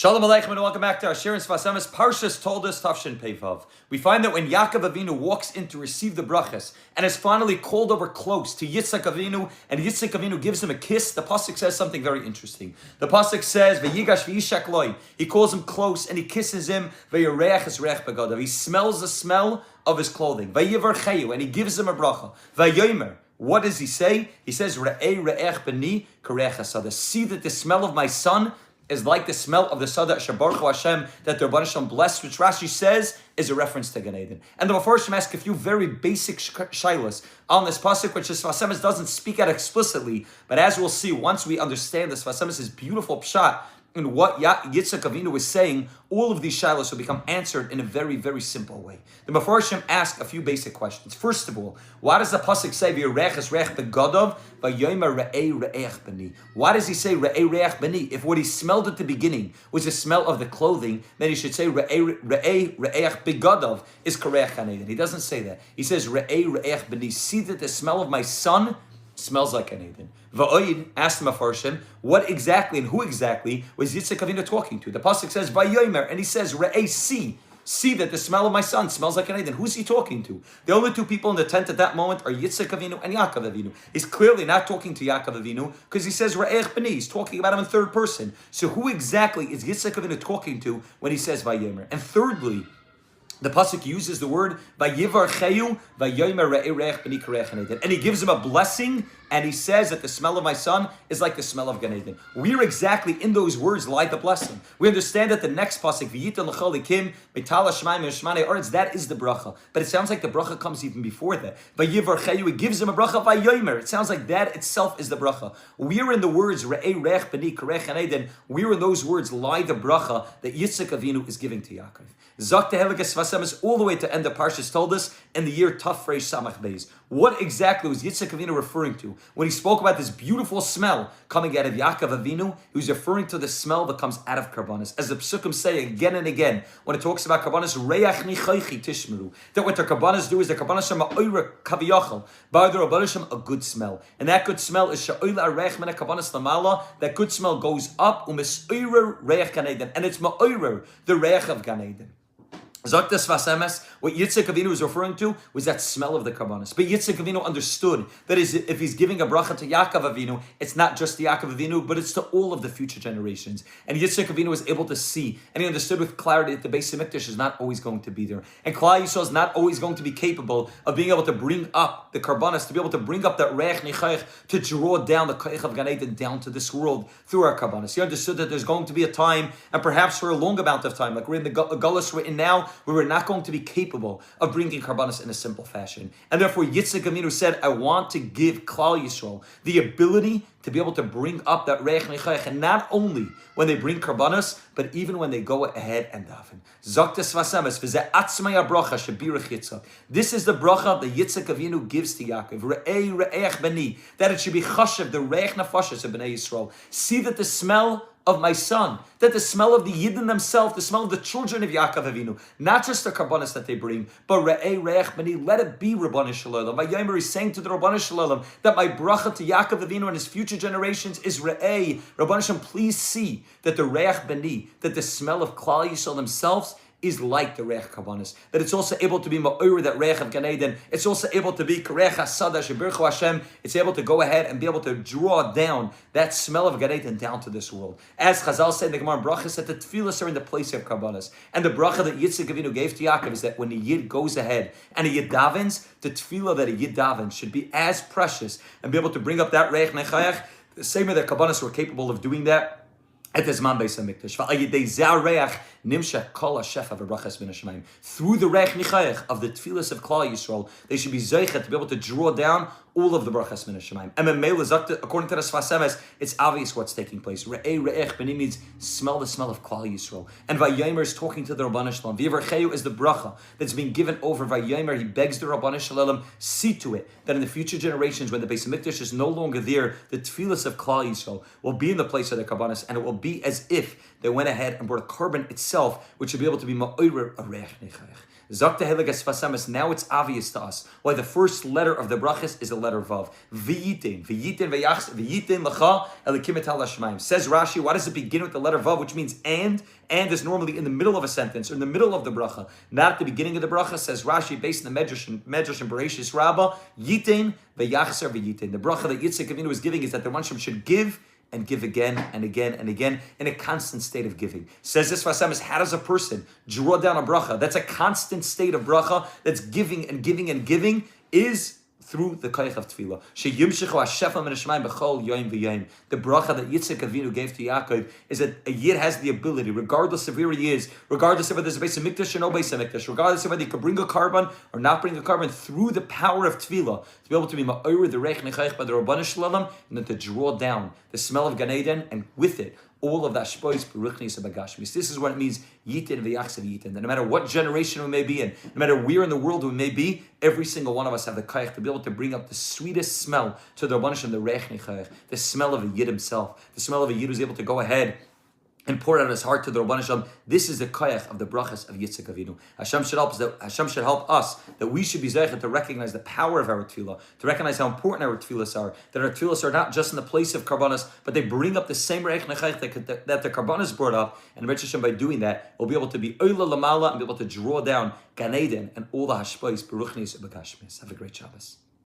Shalom Aleichem and welcome back to our Sharon Svasemis Parshas Toldos Tafshin Peivav. We find that when Yaakov Avinu walks in to receive the brachas and is finally called over close to Yitzchak Avinu, and Yitzchak Avinu gives him a kiss, the pasuk says something very interesting. The pasuk says, "V'yigash v'yishak loi." He calls him close and he kisses him. V'yireach es reach begadav. He smells the smell of his clothing. V'yivarcheyu, and he gives him a bracha. V'yomer. What does he say? He says, "Re'ei re'ech b'ni karech hasada." See that the smell of my son is like the smell of the Sada Shabaruch Hashem that the Rabbi Shem blessed, which Rashi says is a reference to Gan Eden. And the Mefarshim ask a few very basic shilas on this pasuk, which the Svasemis doesn't speak out explicitly, but as we'll see, once we understand the Svasemis' beautiful pshat in what Yitzchak Avinu is saying, all of these shilas will become answered in a very, very simple way. The Mefarshim ask a few basic questions. First of all, why does the pasuk say v'yirech es reich begadov v'yomer re'ei re'ech b'ni? Why does he say re'ei re'ech b'ni? If what he smelled at the beginning was the smell of the clothing, then he should say re'ei re'ech begadov is karech Gan Eden. He doesn't say that. He says re'ei re'ech b'ni. See that the smell of my son smells like Gan Eden. Va'oid asked the Mefarshim, what exactly and who exactly was Yitzchak Avinu talking to? The pasuk says Vayomer, and he says Re'ei see that the smell of my son smells like Gan Eden. Who's he talking to? The only two people in the tent at that moment are Yitzchak Avinu and Yaakov Avinu. He's clearly not talking to Yaakov Avinu because he says Re'ech b'ni. He's talking about him in third person. So who exactly is Yitzchak Avinu talking to when he says Vayomer? And thirdly, the pasuk uses the word Vayivarcheyu Vayomer Re'ei re'ech b'ni karech Gan Eden, and he gives him a blessing. And he says that the smell of my son is like the smell of Gan Eden. Where exactly in those words lie the blessing? We understand that the next pasuk, V'yitan l'chol likim b'tala shemaim v'shmanei aretz, that is the bracha. But it sounds like the bracha comes even before that. Vayivarcheyu, it gives him a bracha vayomer. It sounds like that itself is the bracha. Where in the words Re'ei re'ech b'ni karech Gan Eden, where in those words lie the bracha that Yitzchak Avinu is giving to Yaakov? Zok tehelikas Svasemis all the way to end the Parshas Toldos in the year Tafresh Samach Beis. What exactly was Yitzchak Avinu referring to when he spoke about this beautiful smell coming out of Yaakov Avinu? He was referring to the smell that comes out of karbanos. As the psukim say again and again, when it talks about karbanos, reach nichaychi tishmeru, that what the karbanos do is the karbanos shem ha'oira kaviyachal, bar the rabbanim a good smell, and that good smell is sha'oila arech mena karbanos lamala. That good smell goes up u'mis'oira reich Gan Eden, and it's ma'oira the reich of Gan Eden. Zok des Vasemes, what Yitzchak Avinu was referring to was that smell of the karbanos. But Yitzchak Avinu understood that is, if he's giving a bracha to Yaakov Avinu, it's not just to Yaakov Avinu, but it's to all of the future generations. And Yitzchak Avinu was able to see, and he understood with clarity that the Beis Hamikdash is not always going to be there. And Klal Yisrael is not always going to be capable of being able to bring up the karbanos, to be able to bring up that reich nichayich, to draw down the koich of Gan Eden down to this world through our karbanos. He understood that there's going to be a time, and perhaps for a long amount of time, like we're in the Gullus we're in now, where we're not going to be capable of bringing karbanos in a simple fashion. And therefore Yitzchak Avinu said, I want to give Klal Yisrael the ability to be able to bring up that reich nechayich, and not only when they bring karbanos, but even when they go ahead and daven. Zaktes vasemes v'zeh atzmei bracha shebirach Yitzchak. This is the bracha that Yitzchak Avinu gives to Yaakov. Re'ei re'ech b'ni, that it should be chashav, the reich nefashos of Bnei Yisrael. See that the smell of my son, that the smell of the Yidden themselves, the smell of the children of Yaakov Avinu, not just the karbanos that they bring, but re'ei re'ech b'ni, let it be Rabbanu Shalom. Vayomer is saying to the Rabbanu Shalom that my bracha to Yaakov Avinu and his future generations is re'ei. Rabbanu Shalom, please see that the re'ech b'ni, that the smell of Klal Yisrael themselves is like the reich karbanos, that it's also able to be ma'or, that reich of Gan Eden. It's also able to be karech hasada sheberchu Hashem. It's able to go ahead and be able to draw down that smell of Gan Eden down to this world. As Chazal said in the Gemara brachas, that the tefillahs are in the place of karbanos, and the bracha that Yitzchak Avinu gave to Yaakov is that when the Yid goes ahead and a Yid davens, the tefillah that a Yid davens should be as precious and be able to bring up that reich nechayach, the same way that karbanos were capable of doing that at the Zman Beis Hamikdash. Through the reich nichayach of the tefillas of Klal Yisrael, they should be zeichet to be able to draw down all of the brachas min hashemayim. And according to the Svasemes, it's obvious what's taking place. Re'ei re'ech b'ni means smell the smell of Klal Yisrael. And Vayomer is talking to the Rabbanu Shalom. V'yivarcheyu is the bracha that's being given over. Vayomer, he begs the Rabbanu Shalom, see to it that in the future generations, when the Beis Hamikdash is no longer there, the tefillas of Klal Yisrael will be in the place of the karbanos, and it will be as if they went ahead and brought a carbon itself, which should be able to be ma'orer a reich nechayach. Zakta Heligas Fasamas, now it's obvious to us why the first letter of the brachas is the letter Vav. V'yitin l'cha elikim et hashmaim. Says Rashi, why does it begin with the letter Vav, which means and? And is normally in the middle of a sentence, or in the middle of the bracha, not at the beginning of the bracha. Says Rashi, based on the Medrash and Bereshis Rabbah, Yitin v'yachser v'yitin. The bracha that Yitzchak Avinu is giving is that the Ransham should give and give again and again and again in a constant state of giving. Says this Vasam is, how does a person draw down a bracha? That's a constant state of bracha that's giving and giving and giving, is through the koyach of tefillah. The bracha that Yitzchak Avinu gave to Yaakov is that a yid has the ability, regardless of where he is, regardless of whether there's a base of mikdash or no base of mikdash, regardless of whether he can bring a carbon or not bring a carbon, through the power of tefillah, to be able to be ma'or the reich nechayich by the Rabbanu Shalom, and then to draw down the smell of Gan Eden, and with it, all of that shpois beruchnis abagashmis. This is what it means, yitin v'yachsev yitin. That no matter what generation we may be in, no matter where in the world we may be, every single one of us have the kayach to be able to bring up the sweetest smell to the Rabban Shem, the reich nechayich, the smell of a yid himself, the smell of a yid who's able to go ahead and pour out his heart to the Rabban Shem. This is the koyach of the brachas of Yitzchak Avinu. Hashem should help us that we should be zeichet to recognize the power of our tefillah, to recognize how important our tefillahs are, that our tefillahs are not just in the place of karbanas, but they bring up the same reich nechayich that the karbanas brought up. And Rebbe Hashem, by doing that, we'll be able to be oila lamala and be able to draw down Gan Eden and all the hashpais beruchnis ubekashmis. Have a great Shabbos.